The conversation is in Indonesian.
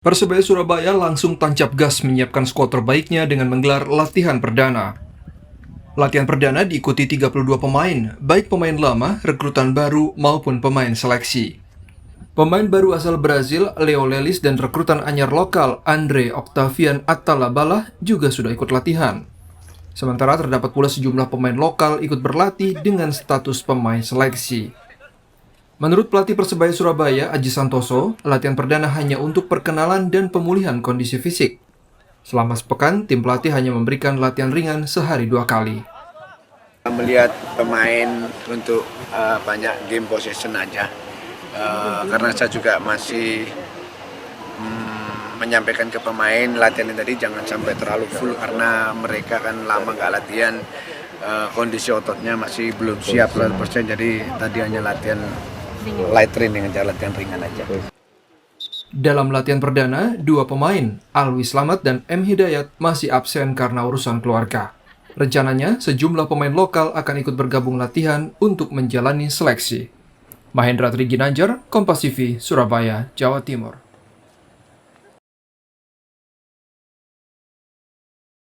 Persebaya Surabaya langsung tancap gas menyiapkan skuad terbaiknya dengan menggelar latihan perdana. Latihan perdana diikuti 32 pemain, baik pemain lama, rekrutan baru, maupun pemain seleksi. Pemain baru asal Brazil, Leo Lelis, dan rekrutan anyar lokal, Andre Octavian Atalabala, juga sudah ikut latihan. Sementara terdapat pula sejumlah pemain lokal ikut berlatih dengan status pemain seleksi. Menurut pelatih Persebaya Surabaya, Aji Santoso, latihan perdana hanya untuk perkenalan dan pemulihan kondisi fisik. Selama sepekan, tim pelatih hanya memberikan latihan ringan sehari 2 kali. Melihat pemain untuk banyak game possession aja, karena saya juga masih menyampaikan ke pemain latihan tadi jangan sampai terlalu full karena mereka kan lama nggak latihan, kondisi ototnya masih belum siap 100%, jadi tadi hanya latihan light training aja, latihan ringan aja. Dalam latihan perdana, 2 pemain, Alwi Slamet dan M. Hidayat, masih absen karena urusan keluarga. Rencananya, sejumlah pemain lokal akan ikut bergabung latihan untuk menjalani seleksi. Mahendra Triginanjar, Kompas TV, Surabaya, Jawa Timur.